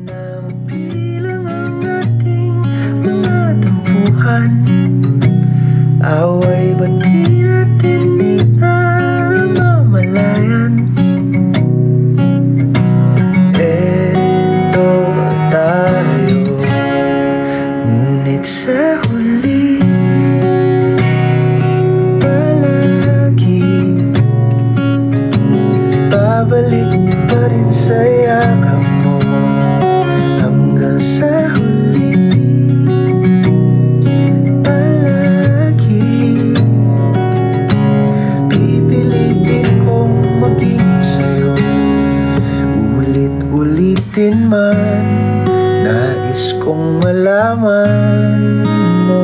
na mapilang ang ating mga tampuhan. Away ba't di natin namamalayan? Eto tayo, ngunit sa huli palagi babalik pa rin sa yakap mo. Hanggang sa huli palagi pipilitin kong maging sa'yo. Ulit-ulitin man, nais kong malaman mo.